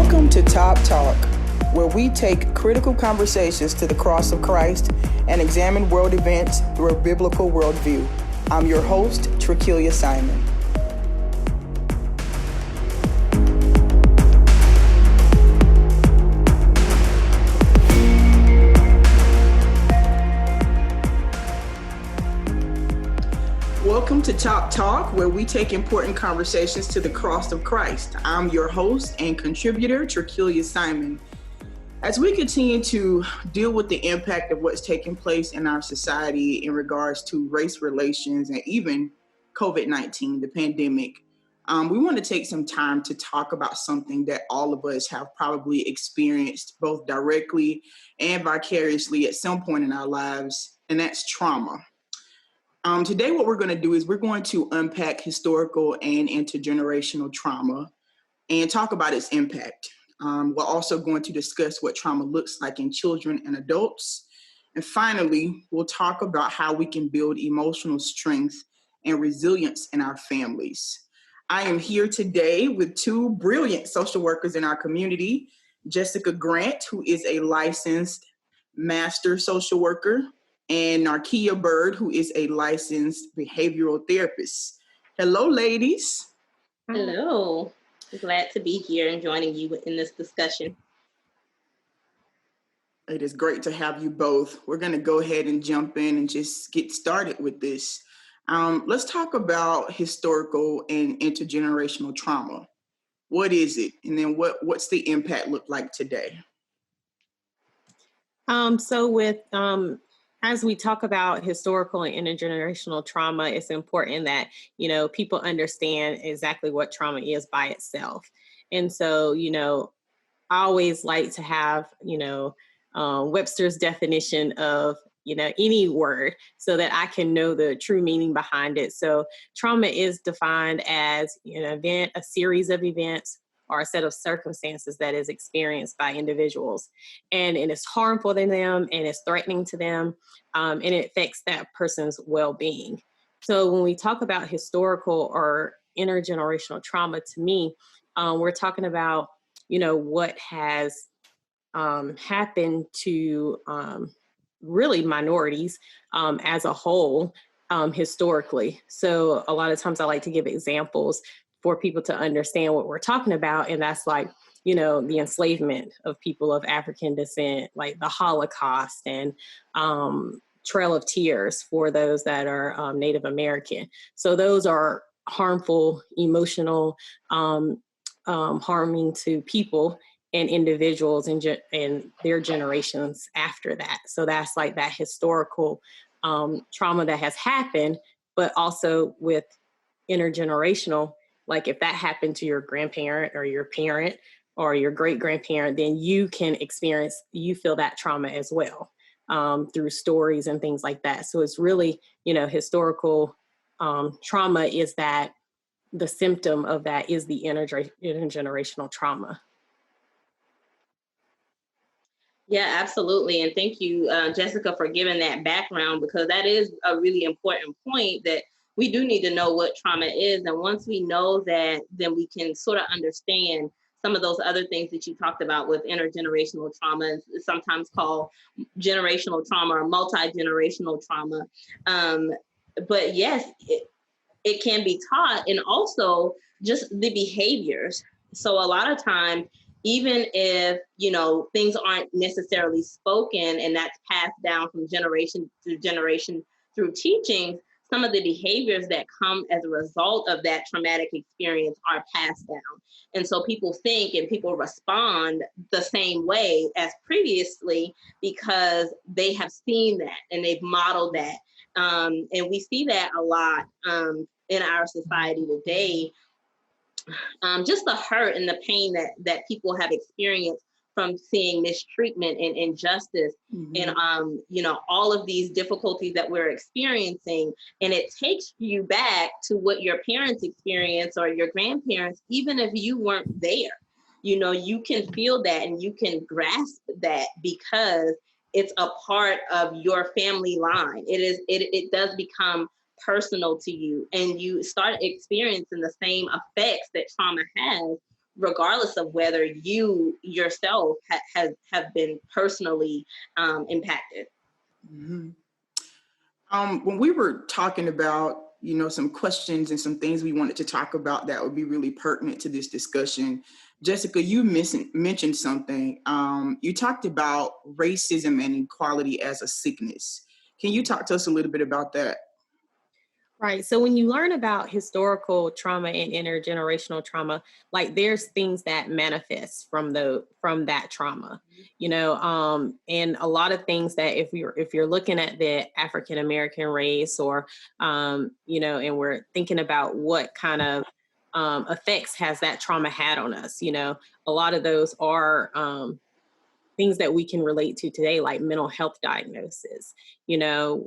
Welcome to Top Talk, where we take critical conversations to the cross of Christ and examine world events through a biblical worldview. I'm your host, Trekeelia Simon. Welcome to Top Talk, where we take important conversations to the cross of Christ. I'm your host and contributor, Trekeelia Simon. As we continue to deal with the impact of what's taking place in our society in regards to race relations and even COVID-19, the pandemic, we want to take some time to talk about something that all of us have probably experienced both directly and vicariously at some point in our lives, and that's trauma. Today, what we're going to do is we're going to unpack historical and intergenerational trauma and talk about its impact. We're also going to discuss what trauma looks like in children and adults. And finally, we'll talk about how we can build emotional strength and resilience in our families. I am here today with two brilliant social workers in our community, Jessica Grant, who is a licensed master social worker, and Narkeya Byrd, who is a licensed behavioral therapist. Hello, ladies. Hello. Glad to be here and joining you in this discussion. It is great to have you both. We're going to go ahead and jump in and just get started with this. Let's talk about historical and intergenerational trauma. What is it? And then what's the impact look like today? As we talk about historical and intergenerational trauma, it's important that, people understand exactly what trauma is by itself. And so, I always like to have, Webster's definition of, any word so that I can know the true meaning behind it. So trauma is defined as an event, a series of events, or a set of circumstances that is experienced by individuals. And it's harmful to them and it's threatening to them, and it affects that person's well-being. So when we talk about historical or intergenerational trauma, to me, we're talking about, what has happened to really minorities as a whole historically. So a lot of times I like to give examples for people to understand what we're talking about. And that's like, the enslavement of people of African descent, like the Holocaust and Trail of Tears for those that are Native American. So those are harmful, emotional, harming to people and individuals and their generations after that. So that's like that historical trauma that has happened, but also with intergenerational. Like if that happened to your grandparent or your parent or your great-grandparent, then you feel that trauma as well through stories and things like that. So it's really, historical trauma is that the symptom of that is the intergenerational trauma. Yeah, absolutely. And thank you, Jessica, for giving that background, because that is a really important point that we do need to know what trauma is. And once we know that, then we can sort of understand some of those other things that you talked about with intergenerational trauma, sometimes called generational trauma or multi-generational trauma. But yes, it can be taught, and also just the behaviors. So a lot of time, even if, things aren't necessarily spoken and that's passed down from generation to generation through teaching, some of the behaviors that come as a result of that traumatic experience are passed down. And so people think and people respond the same way as previously because they have seen that and they've modeled that. And we see that a lot in our society today. Just the hurt and the pain that people have experienced from seeing mistreatment and injustice, and all of these difficulties that we're experiencing. And it takes you back to what your parents experienced or your grandparents, even if you weren't there. You can feel that and you can grasp that because it's a part of your family line. It does become personal to you, and you start experiencing the same effects that trauma has regardless of whether you yourself have been personally impacted. Mm-hmm. When we were talking about, some questions and some things we wanted to talk about that would be really pertinent to this discussion, Jessica, you mentioned something. You talked about racism and equality as a sickness. Can you talk to us a little bit about that? Right. So when you learn about historical trauma and intergenerational trauma, like there's things that manifest from that trauma, and a lot of things that if you're looking at the African American race or, and we're thinking about what kind of effects has that trauma had on us, a lot of those are things that we can relate to today, like mental health diagnosis,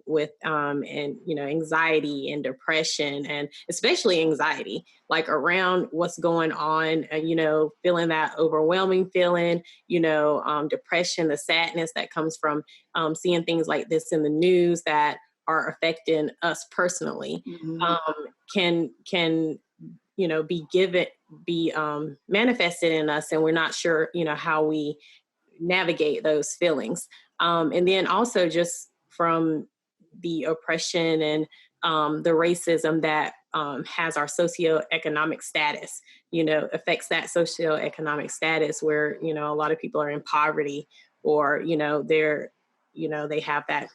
with anxiety and depression, and especially anxiety, like around what's going on, feeling that overwhelming feeling, depression, the sadness that comes from seeing things like this in the news that are affecting us personally, can be manifested in us, and we're not sure, how we navigate those feelings. And then also just from the oppression and the racism that has our socioeconomic status, affects that socioeconomic status where, a lot of people are in poverty, or, they have that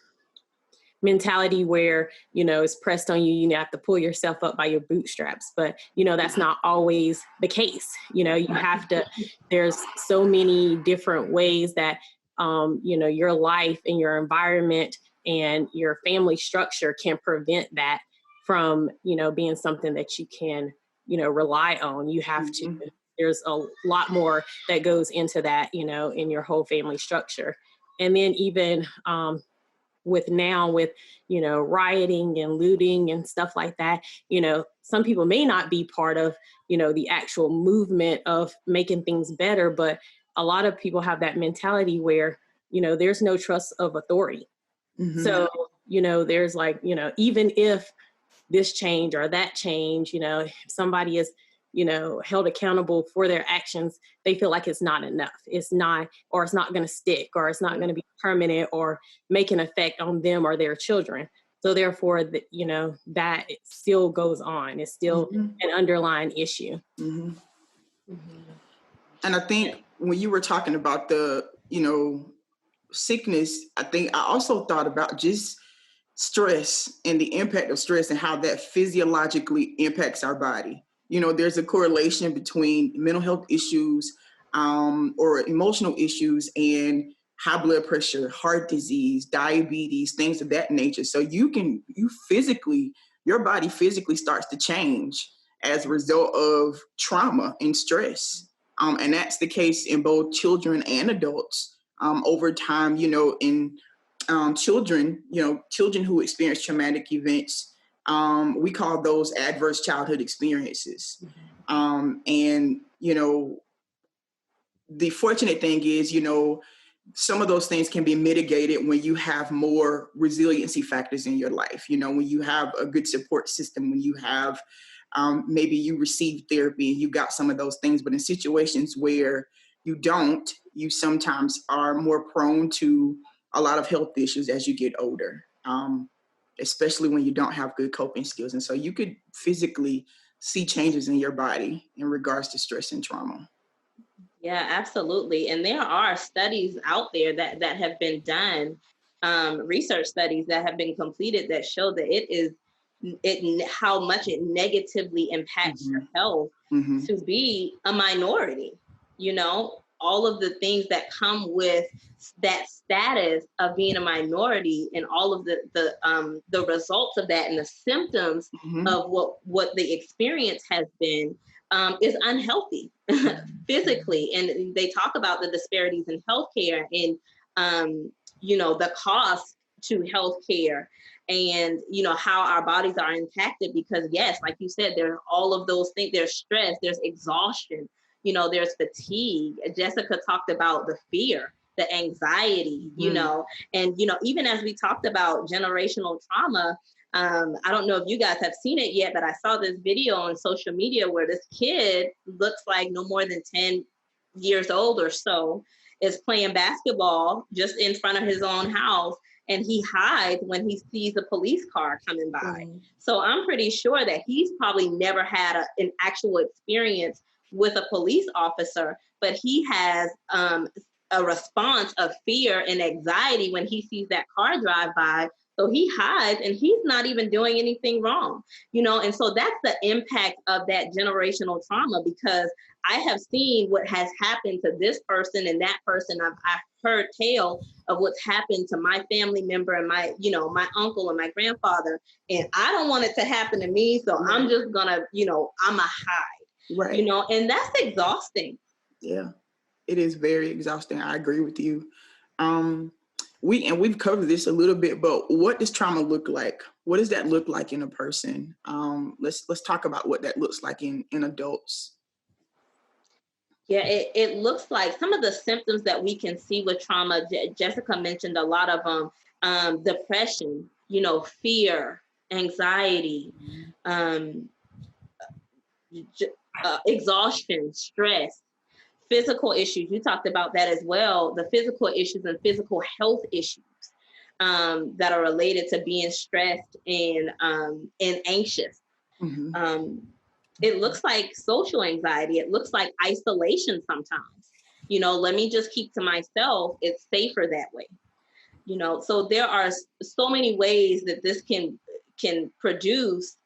mentality where, it's pressed on you, you have to pull yourself up by your bootstraps. But, that's not always the case. You have to, there's so many different ways that, your life and your environment and your family structure can prevent that from, being something that you can, rely on. You have to, there's a lot more that goes into that, in your whole family structure. And then even, with rioting and looting and stuff like that, some people may not be part of, the actual movement of making things better, but a lot of people have that mentality where, there's no trust of authority. Mm-hmm. So, there's like, even if this change or that change, if somebody is, held accountable for their actions, they feel like it's not enough. It's not going to stick, or it's not going to be permanent or make an effect on them or their children. So therefore, that it still goes on. It's still an underlying issue. Mm-hmm. Mm-hmm. And I think when you were talking about the, sickness, I think I also thought about just stress and the impact of stress and how that physiologically impacts our body. There's a correlation between mental health issues or emotional issues and high blood pressure, heart disease, diabetes, things of that nature. So your body physically starts to change as a result of trauma and stress. And that's the case in both children and adults over time, in children who experience traumatic events. We call those adverse childhood experiences. And, the fortunate thing is, some of those things can be mitigated when you have more resiliency factors in your life. When you have a good support system, when you have maybe you received therapy and you got some of those things. But in situations where you don't, you sometimes are more prone to a lot of health issues as you get older, especially when you don't have good coping skills. And so you could physically see changes in your body in regards to stress and trauma. Yeah, absolutely. And there are studies out there that have been done, research studies that have been completed that show that how much it negatively impacts your health to be a minority. All of the things that come with that status of being a minority, and all of the results of that, and the symptoms of what the experience has been, is unhealthy physically. And they talk about the disparities in healthcare and the cost to healthcare, and how our bodies are impacted, because yes, like you said, there are all of those things. There's stress, there's exhaustion, there's fatigue. Jessica talked about the fear, the anxiety, and even as we talked about generational trauma, I don't know if you guys have seen it yet, but I saw this video on social media where this kid looks like no more than 10 years old or so is playing basketball just in front of his own house, and he hides when he sees a police car coming by. So I'm pretty sure that he's probably never had an actual experience with a police officer, but he has a response of fear and anxiety when he sees that car drive by. So he hides, and he's not even doing anything wrong, and so that's the impact of that generational trauma, because I have seen what has happened to this person and that person. I've heard tale of what's happened to my family member and my uncle and my grandfather, and I don't want it to happen to me. So I'm just gonna, I'm a hide, right. And that's exhausting. Yeah, it is very exhausting. I agree with you. We've covered this a little bit, but what does trauma look like? What does that look like in a person? Let's talk about what that looks like in adults. Yeah, it looks like some of the symptoms that we can see with trauma. Jessica mentioned a lot of them: depression, fear, anxiety, exhaustion, stress, physical issues. You talked about that as well. The physical issues and physical health issues that are related to being stressed and anxious. It looks like social anxiety. It looks like isolation sometimes. Let me just keep to myself. It's safer that way. So there are so many ways that this can produce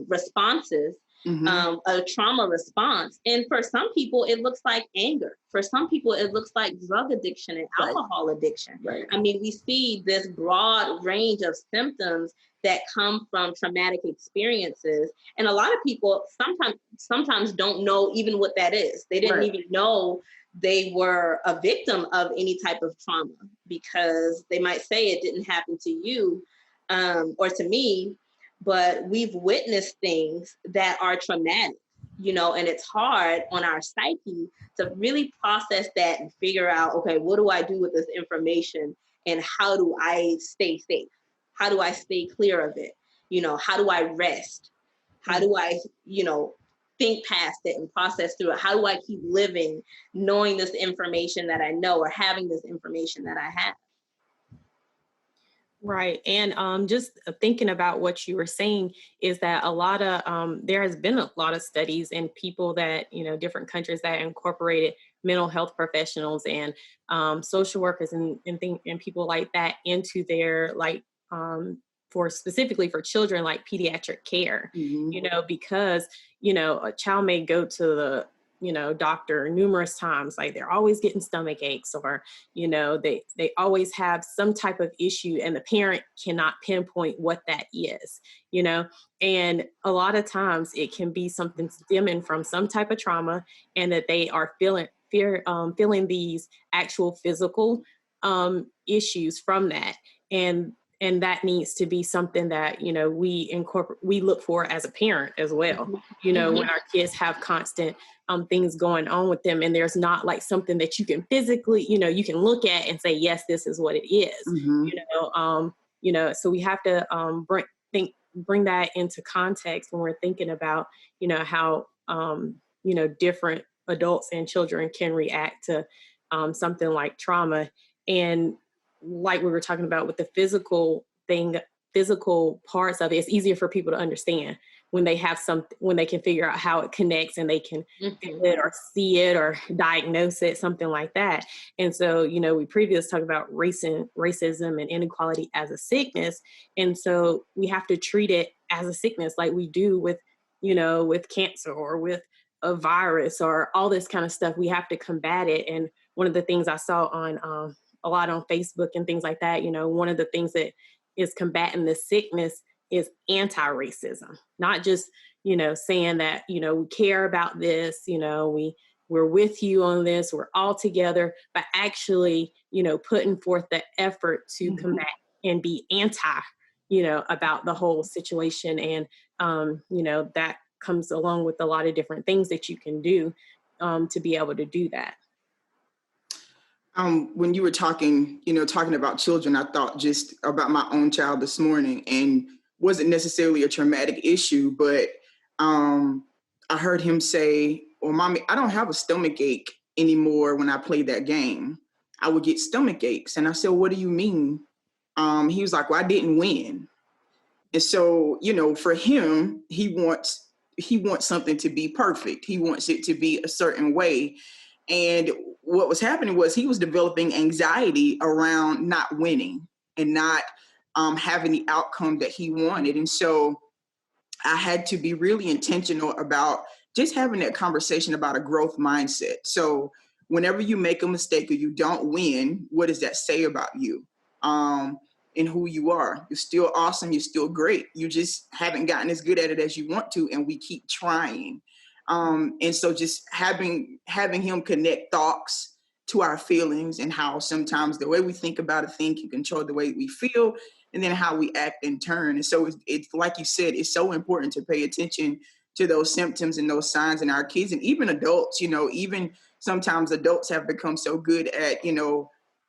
responses, a trauma response. And for some people, it looks like anger. For some people, it looks like drug addiction and alcohol addiction. Right. I mean, we see this broad range of symptoms that come from traumatic experiences. And a lot of people sometimes don't know even what that is. They didn't even know they were a victim of any type of trauma, because they might say it didn't happen to you or to me, but we've witnessed things that are traumatic, and it's hard on our psyche to really process that and figure out, okay, what do I do with this information, and how do I stay safe? How do I stay clear of it? How do I rest? How do I, think past it and process through it? How do I keep living knowing this information that I know, or having this information that I have? Right. And just thinking about what you were saying is that a lot of, there has been a lot of studies in people that, different countries that incorporated mental health professionals and social workers and people like that into their specifically for children, like pediatric care, because, a child may go to the doctor numerous times, like they're always getting stomach aches, or, they always have some type of issue, and the parent cannot pinpoint what that is, and a lot of times it can be something stemming from some type of trauma, and that they are feeling these actual physical issues from that. And that needs to be something that, we look for as a parent as well, when our kids have constant things going on with them, and there's not like something that you can physically, you can look at and say, yes, this is what it is, so we have to bring that into context when we're thinking about, how, different adults and children can react to something like trauma. And like we were talking about with the physical parts of it, it's easier for people to understand when they have when they can figure out how it connects, and they can feel it or see it or diagnose it, something like that. And so, we previously talked about racism and inequality as a sickness. And so we have to treat it as a sickness, like we do with, with cancer or with a virus or all this kind of stuff. We have to combat it. And one of the things I saw on, a lot on Facebook and things like that, one of the things that is combating this sickness is anti-racism, not just, saying that, we care about this, we're with you on this, we're all together, but actually, putting forth the effort to combat and be anti, about the whole situation. And, that comes along with a lot of different things that you can do to be able to do that. When you were talking about children, I thought just about my own child this morning, and wasn't necessarily a traumatic issue, but I heard him say, well, Mommy, I don't have a stomach ache anymore when I play that game. I would get stomach aches. And I said, what do you mean? He was like, well, I didn't win. And so, for him, he wants something to be perfect. He wants it to be a certain way. And what was happening was he was developing anxiety around not winning and not having the outcome that he wanted. And so I had to be really intentional about just having that conversation about a growth mindset. So whenever you make a mistake or you don't win, what does that say about you and who you are? You're still awesome. You're still great. You just haven't gotten as good at it as you want to, and we keep trying. And so just having him connect thoughts to our feelings and how sometimes the way we think about a thing can control the way we feel and then how we act in turn. And so it's like you said, it's so important to pay attention to those symptoms and those signs in our kids and even adults. Even sometimes adults have become so good at,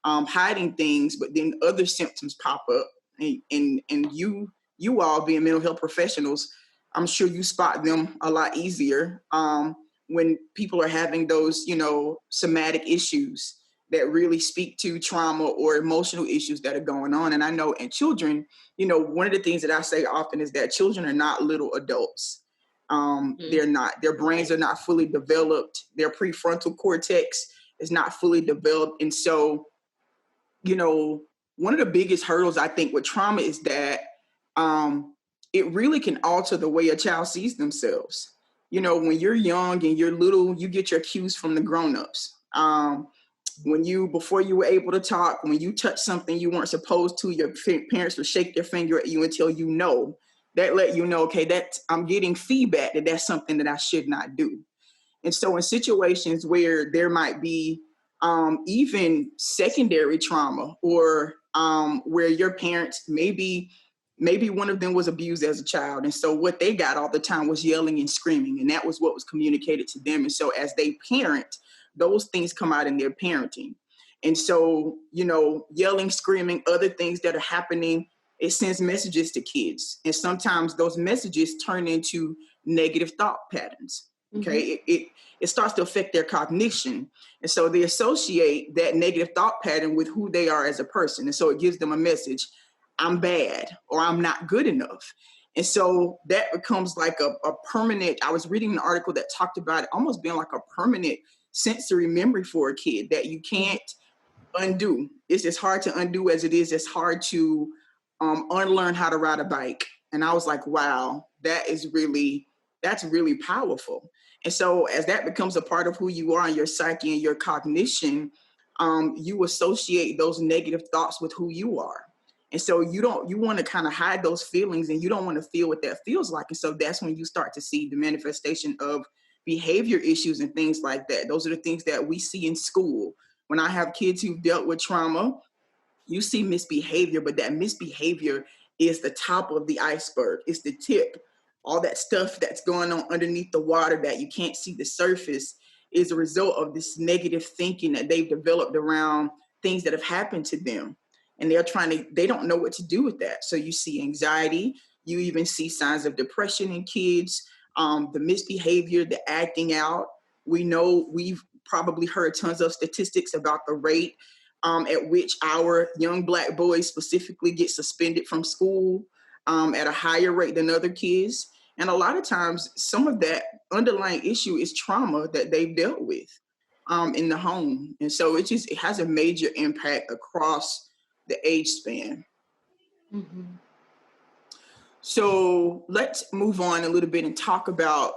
hiding things, but then other symptoms pop up and you all being mental health professionals, I'm sure you spot them a lot easier when people are having those, somatic issues that really speak to trauma or emotional issues that are going on. And I know in children, one of the things that I say often is that children are not little adults. They're not, their brains are not fully developed. Their prefrontal cortex is not fully developed. And so, one of the biggest hurdles I think with trauma is that it really can alter the way a child sees themselves. When you're young and you're little, you get your cues from the grownups. Before you were able to talk, when you touch something you weren't supposed to, your parents would shake their finger at you until that let you know, okay, I'm getting feedback that's something that I should not do. And so in situations where there might be even secondary trauma or where your parents, maybe one of them was abused as a child. And so what they got all the time was yelling and screaming. And that was what was communicated to them. And so as they parent, those things come out in their parenting. And so, yelling, screaming, other things that are happening, it sends messages to kids. And sometimes those messages turn into negative thought patterns. Okay. Mm-hmm. It starts to affect their cognition. And so they associate that negative thought pattern with who they are as a person. And so it gives them a message, I'm bad or I'm not good enough. And so that becomes like a permanent, I was reading an article that talked about it almost being like a permanent sensory memory for a kid that you can't undo. It's as hard to undo as it is. It's hard to unlearn how to ride a bike. And I was like, wow, that's really powerful. And so as that becomes a part of who you are and your psyche and your cognition, you associate those negative thoughts with who you are. And so you want to kind of hide those feelings and you don't want to feel what that feels like. And so that's when you start to see the manifestation of behavior issues and things like that. Those are the things that we see in school. When I have kids who've dealt with trauma, you see misbehavior, but that misbehavior is the top of the iceberg. It's the tip. All that stuff that's going on underneath the water that you can't see the surface is a result of this negative thinking that they've developed around things that have happened to them. And they don't know what to do with that. So you see anxiety, you even see signs of depression in kids, the misbehavior, the acting out. We know we've probably heard tons of statistics about the rate at which our young Black boys specifically get suspended from school at a higher rate than other kids. And a lot of times, some of that underlying issue is trauma that they've dealt with in the home. And so it has a major impact across the age span. Mm-hmm. So let's move on a little bit and talk about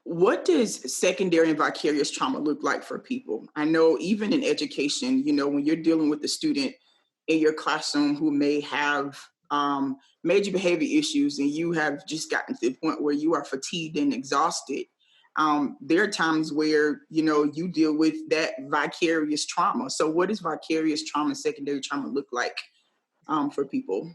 what does secondary and vicarious trauma look like for people? I know even in education, when you're dealing with a student in your classroom who may have major behavior issues and you have just gotten to the point where you are fatigued and exhausted, there are times where, you deal with that vicarious trauma. So what does vicarious trauma and secondary trauma look like for people?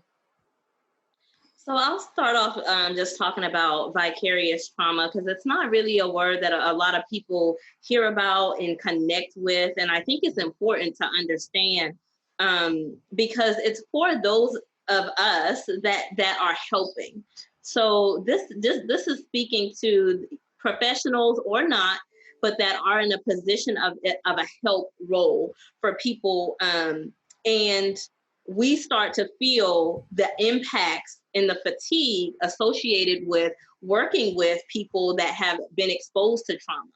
So I'll start off just talking about vicarious trauma, because it's not really a word that a lot of people hear about and connect with. And I think it's important to understand because it's for those of us that are helping. So this is speaking to professionals or not, but that are in a position of a help role for people. And we start to feel the impacts and the fatigue associated with working with people that have been exposed to trauma.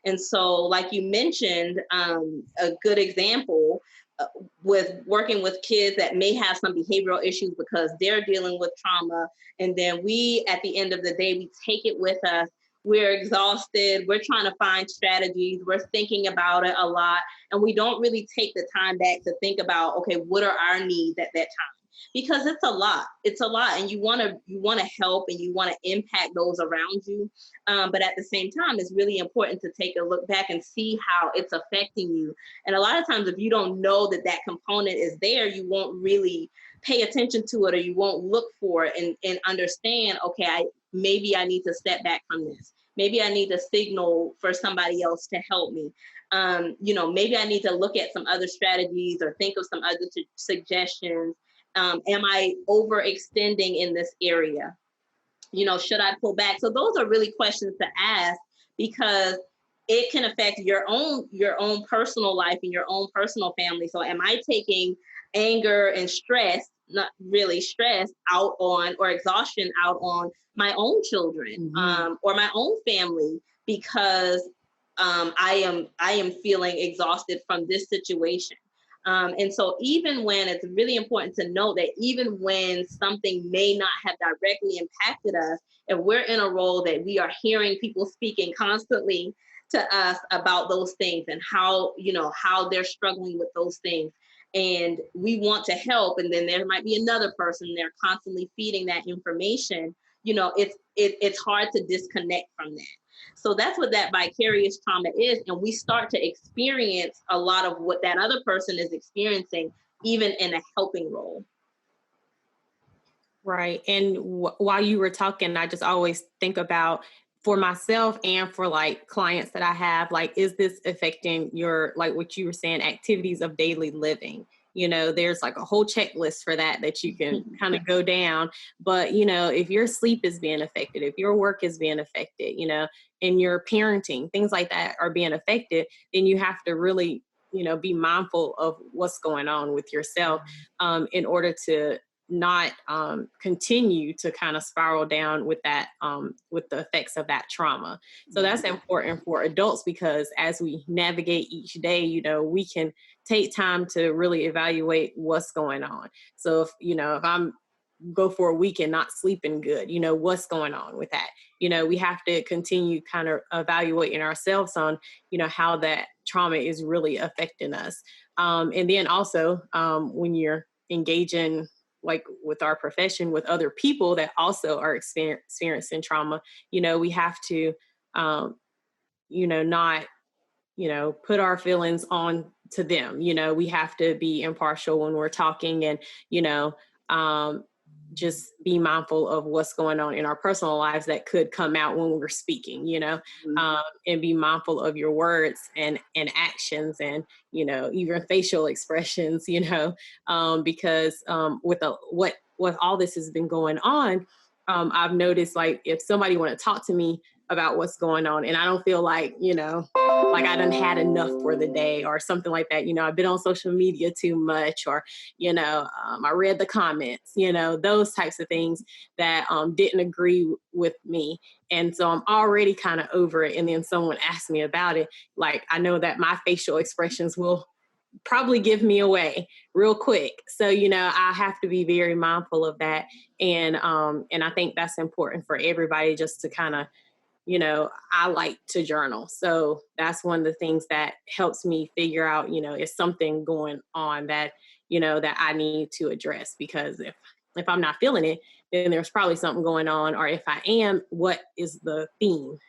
And so, like you mentioned, a good example with working with kids that may have some behavioral issues because they're dealing with trauma. And then we, at the end of the day, we take it with us. We're exhausted. We're trying to find strategies. We're thinking about it a lot. And we don't really take the time back to think about, okay, what are our needs at that time? Because it's a lot. It's a lot. And you want to help and you want to impact those around you. But at the same time, it's really important to take a look back and see how it's affecting you. And a lot of times, if you don't know that component is there, you won't really pay attention to it, or you won't look for it and understand, okay, maybe I need to step back from this. Maybe I need to signal for somebody else to help me. Maybe I need to look at some other strategies or think of some other suggestions. Am I overextending in this area? Should I pull back? So those are really questions to ask, because it can affect your own personal life and your own personal family. So am I taking anger and stress, not really stress, out on, or exhaustion out on my own children, or my own family, because I am feeling exhausted from this situation. And so even when it's really important to know that even when something may not have directly impacted us, if we're in a role that we are hearing people speaking constantly to us about those things and how they're struggling with those things, and we want to help, and then there might be another person, they're constantly feeding that information, it's hard to disconnect from that. So that's what that vicarious trauma is. And we start to experience a lot of what that other person is experiencing, even in a helping role. Right. And while you were talking, I just always think about, for myself and for like clients that I have, like, is this affecting your, like what you were saying, activities of daily living? There's like a whole checklist for that you can kind of go down. But, if your sleep is being affected, if your work is being affected, and your parenting, things like that are being affected, then you have to really, be mindful of what's going on with yourself, in order to not continue to kind of spiral down with that, with the effects of that trauma. So that's important for adults, because as we navigate each day, we can take time to really evaluate what's going on. So if I'm go for a week and not sleeping good, what's going on with that? We have to continue kind of evaluating ourselves on, how that trauma is really affecting us. And then also when you're engaging, like with our profession, with other people that also are experiencing trauma, we have to, not, put our feelings on to them. We have to be impartial when we're talking, and, just be mindful of what's going on in our personal lives that could come out when we're speaking, and be mindful of your words and actions, and, even facial expressions, because with all this has been going on, I've noticed, like, if somebody want to talk to me about what's going on and I don't feel like, like I done had enough for the day or something like that, I've been on social media too much, or, I read the comments, those types of things that didn't agree with me. And so I'm already kind of over it. And then someone asked me about it. Like, I know that my facial expressions will probably give me away real quick. So, I have to be very mindful of that. And I think that's important for everybody, just to kind of, I like to journal. So that's one of the things that helps me figure out, is something going on that, that I need to address, because if I'm not feeling it, then there's probably something going on. Or if I am, what is the theme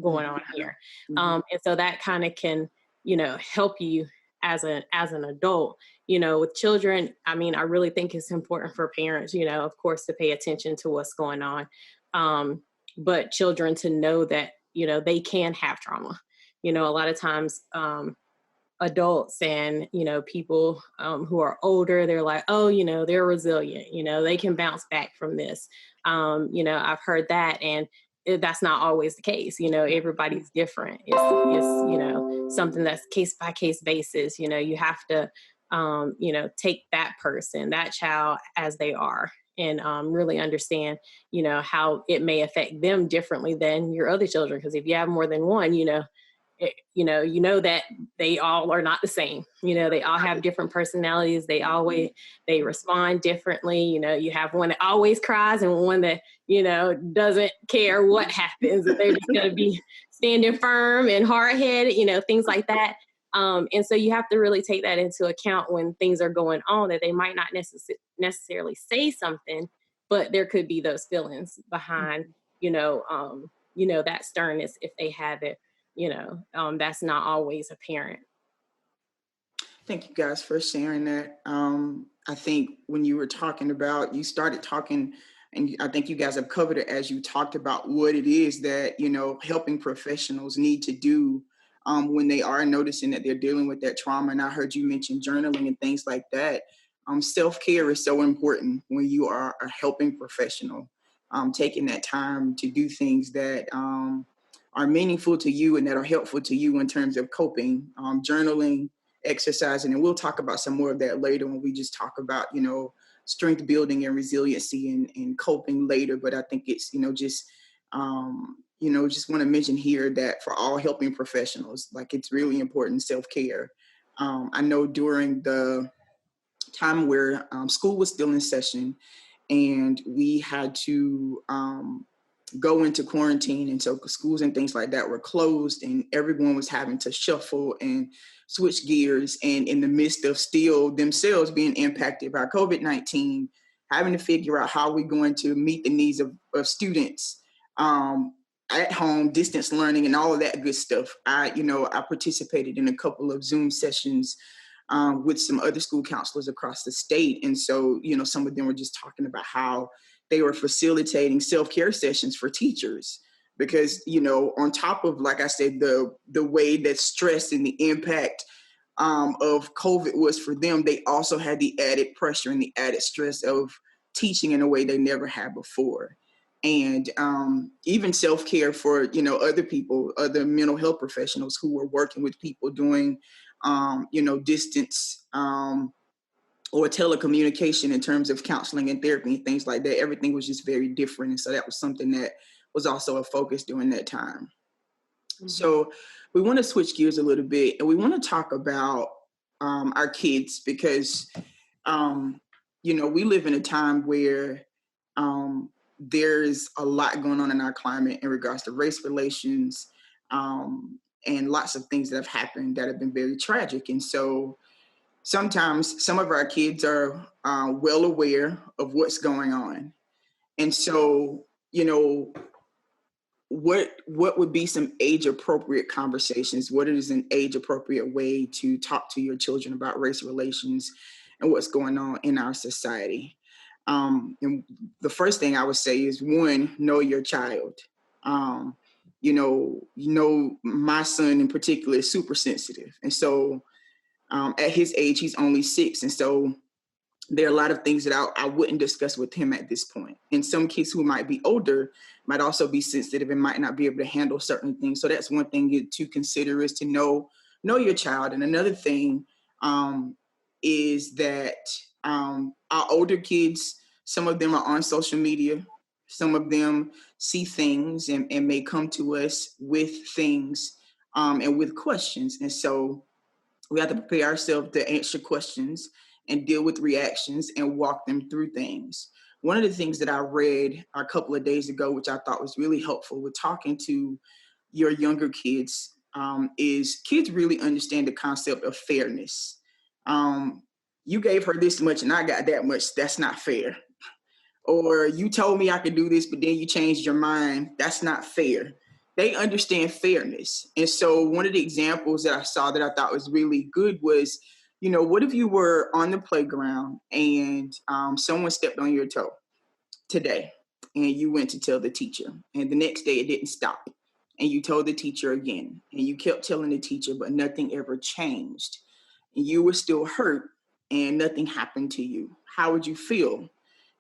going on here? And so that kind of can, help you as an adult, with children. I mean, I really think it's important for parents, of course, to pay attention to what's going on. But children to know that, they can have trauma. A lot of times adults and, people who are older, they're like, oh, they're resilient, they can bounce back from this. I've heard that, and that's not always the case. Everybody's different. It's something that's case by case basis. You have to, take that person, that child as they are, and really understand, how it may affect them differently than your other children. Because if you have more than one, that they all are not the same. They all have different personalities. They respond differently. You have one that always cries and one that, doesn't care what happens. They're just going to be standing firm and hard-headed, things like that. And so you have to really take that into account when things are going on, that they might not necessarily say something, but there could be those feelings behind, that sternness if they have it. That's not always apparent. Thank you guys for sharing that. I think when you were talking about, you started talking, and I think you guys have covered it as you talked about what it is that, helping professionals need to do when they are noticing that they're dealing with that trauma. And I heard you mention journaling and things like that. Self-care is so important when you are a helping professional, taking that time to do things that are meaningful to you and that are helpful to you in terms of coping, journaling, exercising. And we'll talk about some more of that later when we just talk about, strength building and resiliency and coping later. But I think it's, just want to mention here that for all helping professionals, like, it's really important, self-care. I know during the time where school was still in session and we had to go into quarantine, and so schools and things like that were closed, and everyone was having to shuffle and switch gears, and in the midst of still themselves being impacted by COVID-19, having to figure out how we're going to meet the needs of students at home, distance learning, and all of that good stuff. I participated in a couple of Zoom sessions with some other school counselors across the state, and so some of them were just talking about how they were facilitating self-care sessions for teachers because, on top of, like I said, the way that stress and the impact of COVID was for them, they also had the added pressure and the added stress of teaching in a way they never had before. And even self-care for, other people, other mental health professionals who were working with people doing, distance or telecommunication in terms of counseling and therapy and things like that. Everything was just very different. And so that was something that was also a focus during that time. Mm-hmm. So we want to switch gears a little bit, and we want to talk about our kids because, we live in a time where there's a lot going on in our climate in regards to race relations and lots of things that have happened that have been very tragic. And so sometimes some of our kids are well aware of what's going on. And so, what would be some age-appropriate conversations? What is an age-appropriate way to talk to your children about race relations and what's going on in our society? And the first thing I would say is, one, know your child. My son in particular is super sensitive. And so at his age, he's only 6. And so there are a lot of things that I wouldn't discuss with him at this point. And some kids who might be older might also be sensitive and might not be able to handle certain things. So that's one thing to consider, is to know your child. And another thing is that our older kids, some of them are on social media. Some of them see things and may come to us with things and with questions. And so we have to prepare ourselves to answer questions and deal with reactions and walk them through things. One of the things that I read a couple of days ago, which I thought was really helpful with talking to your younger kids, is kids really understand the concept of fairness. You gave her this much and I got that much. That's not fair. Or you told me I could do this, but then you changed your mind. That's not fair. They understand fairness. And so one of the examples that I saw that I thought was really good was, what if you were on the playground and someone stepped on your toe today and you went to tell the teacher, and the next day it didn't stop, and you told the teacher again, and you kept telling the teacher, but nothing ever changed. And you were still hurt and nothing happened to you. How would you feel?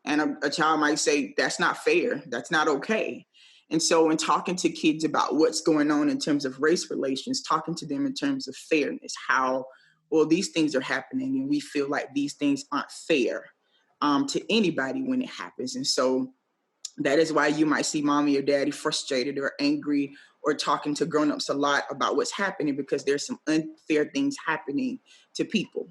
And a child might say, that's not fair. That's not okay. And so in talking to kids about what's going on in terms of race relations, talking to them in terms of fairness, how, well, these things are happening and we feel like these things aren't fair to anybody when it happens. And so that is why you might see mommy or daddy frustrated or angry or talking to grown-ups a lot about what's happening, because there's some unfair things happening to people.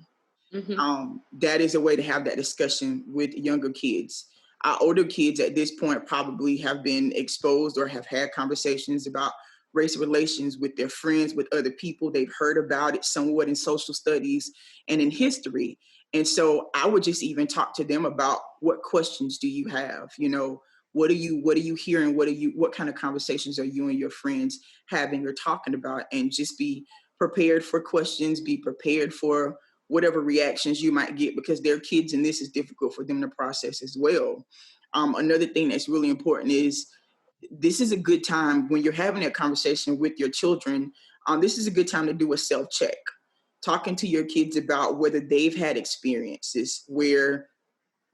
That is a way to have that discussion with younger kids. Our older kids at this point probably have been exposed or have had conversations about race relations with their friends, with other people. They've heard about it somewhat in social studies and in history. And so I would just even talk to them about, what questions do you have? You know, what are you hearing? What kind of conversations are you and your friends having or talking about? And just be prepared for questions, be prepared for whatever reactions you might get, because they're kids and this is difficult for them to process as well. Another thing that's really important is, this is a good time when you're having that conversation with your children. This is a good time to do a self-check, talking to your kids about whether they've had experiences where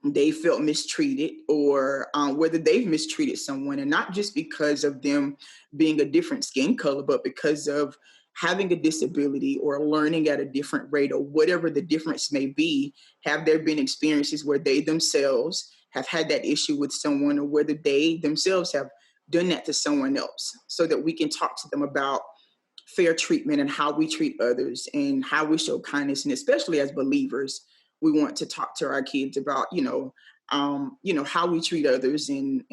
they felt mistreated, or whether they've mistreated someone, and not just because of them being a different skin color, but because of having a disability or learning at a different rate, or whatever the difference may be. Have there been experiences where they themselves have had that issue with someone, or whether they themselves have done that to someone else, so that we can talk to them about fair treatment and how we treat others and how we show kindness. And especially as believers, we want to talk to our kids about, how we treat others, and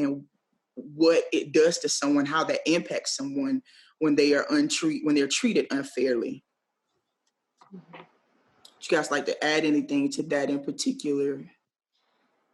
what it does to someone, how that impacts someone when they are when they're treated unfairly. Would you guys like to add anything to that in particular?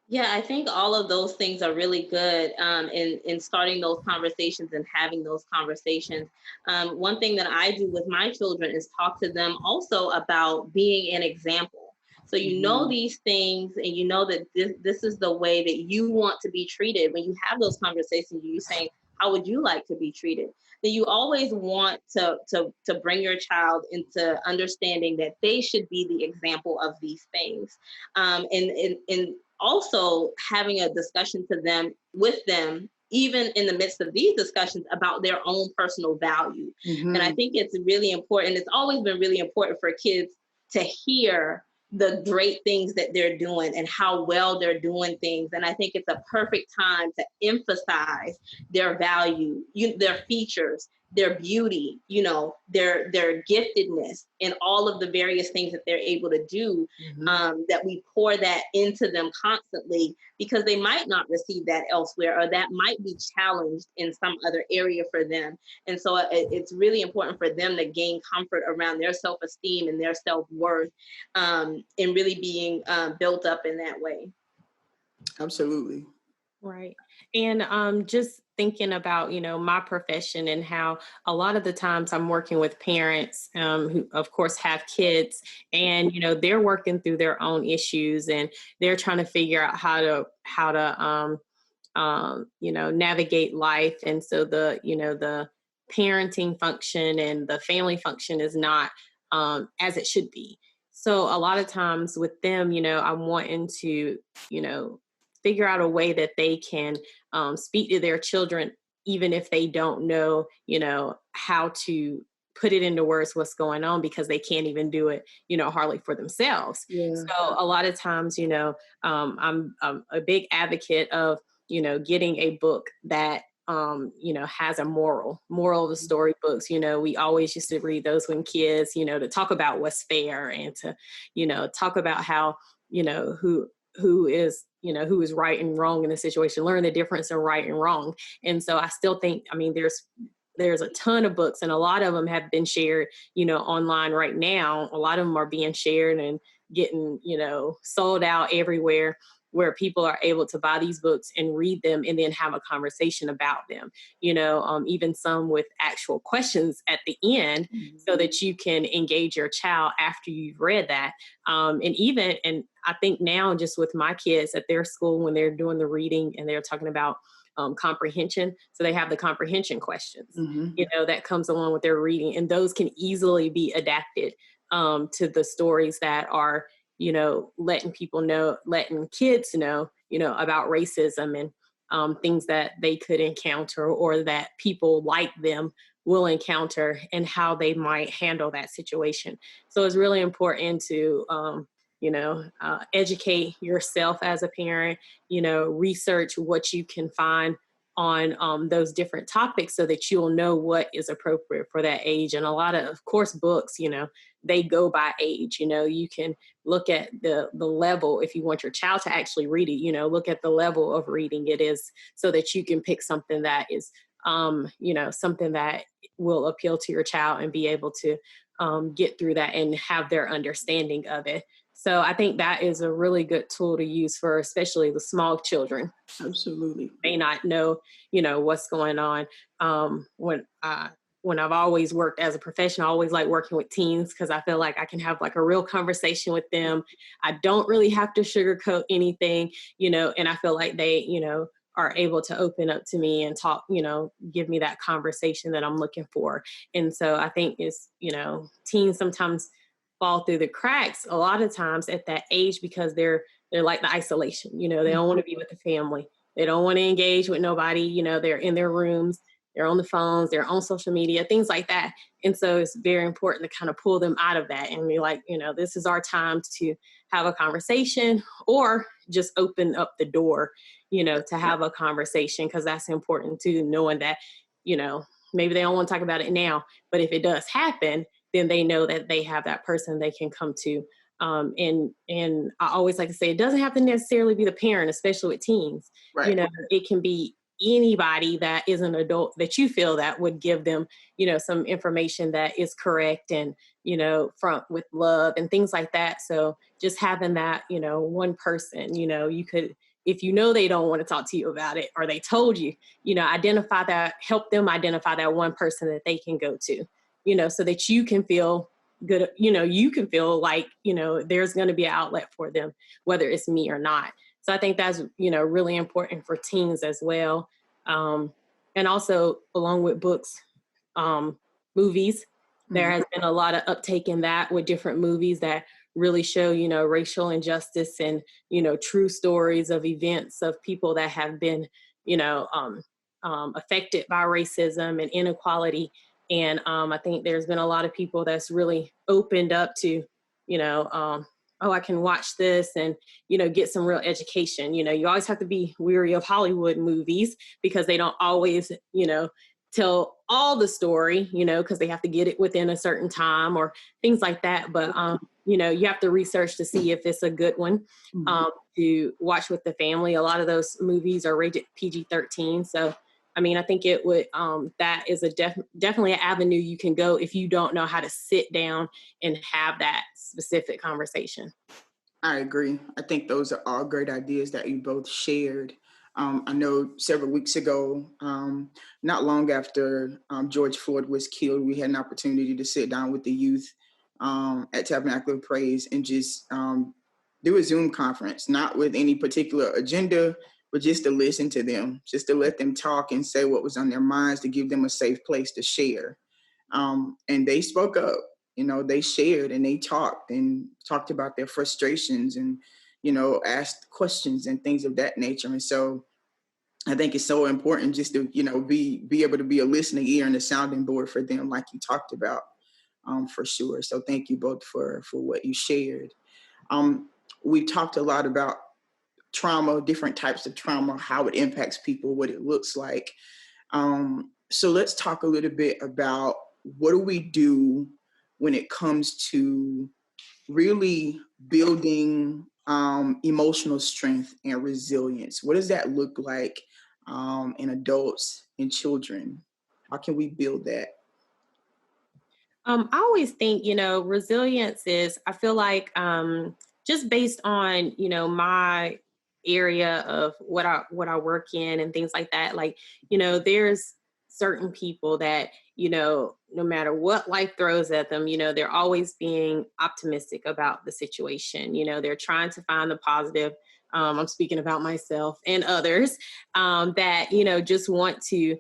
Yeah, I think all of those things are really good in starting those conversations and having those conversations. One thing that I do with my children is talk to them also about being an example. So you know these things, and you know that this is the way that you want to be treated. When you have those conversations, you're saying, how would you like to be treated? Then you always want to bring your child into understanding that they should be the example of these things. And also having a discussion with them, even in the midst of these discussions, about their own personal value. And I think it's really important. It's always been really important for kids to hear the great things that they're doing and how well they're doing things. And I think it's a perfect time to emphasize their value, their features, their beauty, their giftedness, and all of the various things that they're able to do, that we pour that into them constantly, because they might not receive that elsewhere, or that might be challenged in some other area for them. And so it's really important for them to gain comfort around their self-esteem and their self-worth, and really being built up in that way. Absolutely. Right. And just thinking about, my profession, and how a lot of the times I'm working with parents who, of course, have kids, and, they're working through their own issues, and they're trying to figure out how to navigate life. And so the parenting function and the family function is not as it should be. So a lot of times with them, I'm wanting to, figure out a way that they can speak to their children, even if they don't know, how to put it into words what's going on, because they can't even do it, hardly for themselves. Yeah. So a lot of times, I'm a big advocate of, getting a book that has a moral of the storybooks. We always used to read those when kids, to talk about what's fair, and to, talk about how, who is right and wrong in the situation, learn the difference in right and wrong. And so I still think, there's a ton of books, and a lot of them have been shared, online right now. A lot of them are being shared and getting, sold out everywhere, where people are able to buy these books and read them and then have a conversation about them, even some with actual questions at the end, so that you can engage your child after you've read that. And I think now, just with my kids at their school, when they're doing the reading and they're talking about comprehension. So they have the comprehension questions, Mm-hmm. that comes along with their reading. And those can easily be adapted to the stories that are, letting kids know, about racism and things that they could encounter or that people like them will encounter and how they might handle that situation. So it's really important to, educate yourself as a parent, research what you can find on those different topics so that you'll know what is appropriate for that age. And a lot of course, books, they go by age. You can look at the level if you want your child to actually read it, look at the level of reading it is so that you can pick something that is, something that will appeal to your child and be able to get through that and have their understanding of it. So I think that is a really good tool to use for especially the small children. Absolutely. May not know, what's going on. When I've always worked as a professional, I always like working with teens because I feel like I can have like a real conversation with them. I don't really have to sugarcoat anything, and I feel like they, are able to open up to me and talk, give me that conversation that I'm looking for. And so I think it's, teens sometimes fall through the cracks a lot of times at that age because they're like the isolation, they don't want to be with the family. They don't want to engage with nobody, they're in their rooms, they're on the phones, they're on social media, things like that. And so it's very important to kind of pull them out of that and be like, this is our time to have a conversation or just open up the door, to have a conversation because that's important too, knowing that, maybe they don't want to talk about it now, but if it does happen, then they know that they have that person they can come to. And I always like to say, it doesn't have to necessarily be the parent, especially with teens. Right. It can be anybody that is an adult that you feel that would give them, some information that is correct and, with love and things like that. So just having that, one person, you could, if they don't want to talk to you about it or they told you, identify that, help them identify that one person that they can go to, so that you can feel good, you can feel like, there's going to be an outlet for them, whether it's me or not. So I think that's, really important for teens as well. And also along with books, movies, there has been a lot of uptake in that with different movies that really show, racial injustice and, true stories of events of people that have been, affected by racism and inequality. And I think there's been a lot of people that's really opened up to, I can watch this and, get some real education. You always have to be weary of Hollywood movies because they don't always, tell all the story, because they have to get it within a certain time or things like that. But, you have to research to see if it's a good one to watch with the family. A lot of those movies are rated PG-13. So, I think it would, that is definitely an avenue you can go if you don't know how to sit down and have that specific conversation. I agree. I think those are all great ideas that you both shared. I know several weeks ago, not long after George Floyd was killed, we had an opportunity to sit down with the youth at Tabernacle of Praise and just do a Zoom conference, not with any particular agenda, but just to listen to them, just to let them talk and say what was on their minds, to give them a safe place to share. And they spoke up. They shared and they talked about their frustrations and, asked questions and things of that nature. And so I think it's so important just to, be able to be a listening ear and a sounding board for them, like you talked about, for sure. So thank you both for what you shared. We talked a lot about trauma, different types of trauma, how it impacts people, what it looks like. So let's talk a little bit about what do we do when it comes to really building emotional strength and resilience. What does that look like in adults and children? How can we build that? I always think, resilience is, I feel like just based on, my area of what I work in and things like that, like, there's certain people that, no matter what life throws at them, they're always being optimistic about the situation. They're trying to find the positive, I'm speaking about myself and others, that, just want to,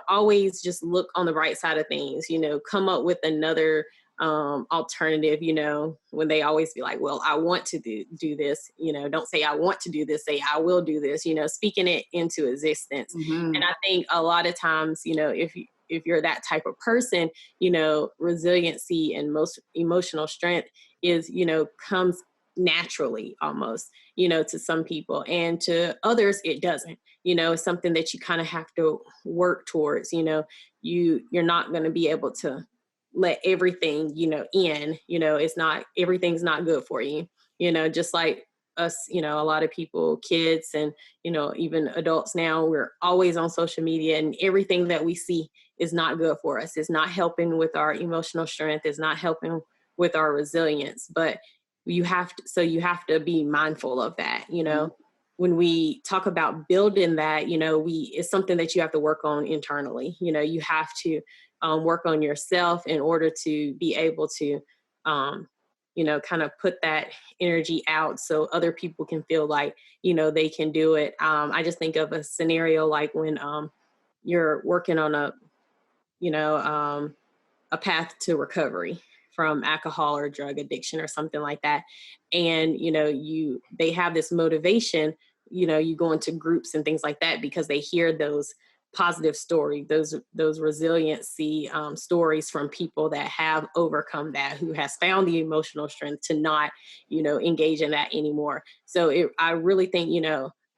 always just look on the right side of things, come up with another alternative, when they always be like, well, I want to do this, don't say I want to do this, say I will do this, speaking it into existence. Mm-hmm. And I think a lot of times, if you're that type of person, resiliency and most emotional strength is, comes naturally almost, to some people, and to others, it doesn't. It's something that you kind of have to work towards. You're not going to be able to let everything, in, it's not, everything's not good for you, just like us, a lot of people, kids and, even adults now, we're always on social media, and everything that we see is not good for us. It's not helping with our emotional strength. It's not helping with our resilience, but you have to be mindful of that. When we talk about building that, it's something that you have to work on internally. You have to work on yourself in order to be able to, kind of put that energy out so other people can feel like, they can do it. I just think of a scenario like when you're working on a path to recovery from alcohol or drug addiction or something like that. And, they have this motivation, you go into groups and things like that because they hear those positive stories, those resiliency stories from people that have overcome that, who has found the emotional strength to not, engage in that anymore. So I really think,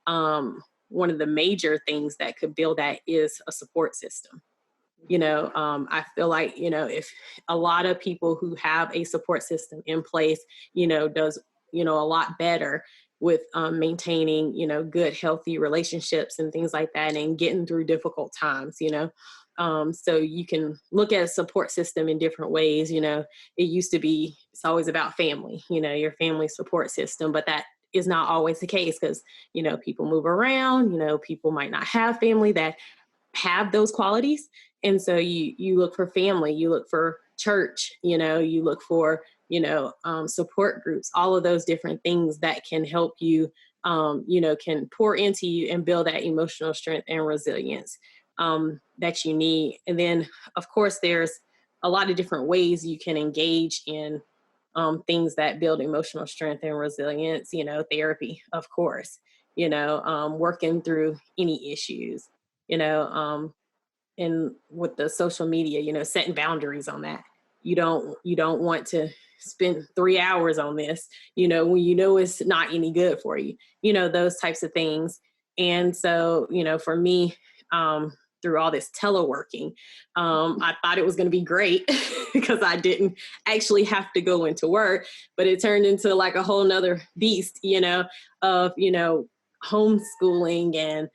one of the major things that could build that is a support system. I feel like, if a lot of people who have a support system in place, does, a lot better with maintaining, good, healthy relationships and things like that, and getting through difficult times, so you can look at a support system in different ways. It used to be, it's always about family, your family support system, but that is not always the case because, people move around, people might not have family that have those qualities. And so you look for family, you look for church, you look for, support groups, all of those different things that can help you, can pour into you and build that emotional strength and resilience that you need. And then, of course, there's a lot of different ways you can engage in things that build emotional strength and resilience, therapy, of course, working through any issues, and with the social media, setting boundaries on that. You don't want to spend 3 hours on this, when it's not any good for you, those types of things. And so, for me, through all this teleworking, I thought it was going to be great because I didn't actually have to go into work, but it turned into like a whole nother beast, of, homeschooling and,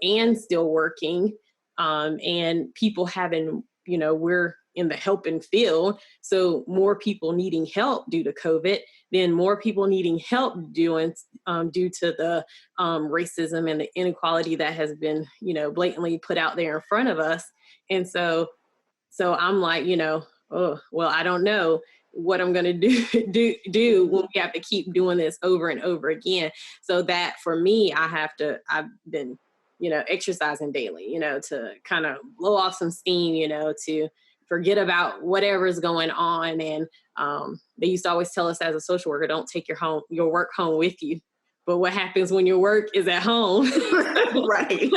and still working. And people having, we're in the helping field. So more people needing help due to COVID, then more people needing help due to the racism and the inequality that has been, blatantly put out there in front of us. And so I'm like, oh, well, I don't know what I'm going to do when we have to keep doing this over and over again. So that for me, I've been, exercising daily, to kind of blow off some steam, to forget about whatever's going on. And they used to always tell us as a social worker, don't take your work home with you. But what happens when your work is at home? Right.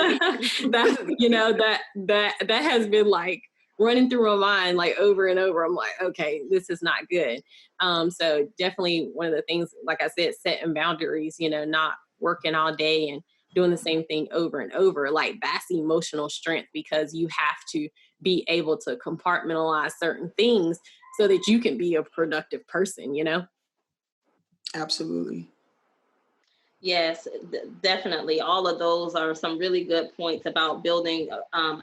that has been like running through my mind like over and over. I'm like, okay, this is not good. So definitely one of the things, like I said, setting boundaries, not working all day and doing the same thing over and over, like that's emotional strength, because you have to be able to compartmentalize certain things so that you can be a productive person, Absolutely. Yes, definitely. All of those are some really good points about building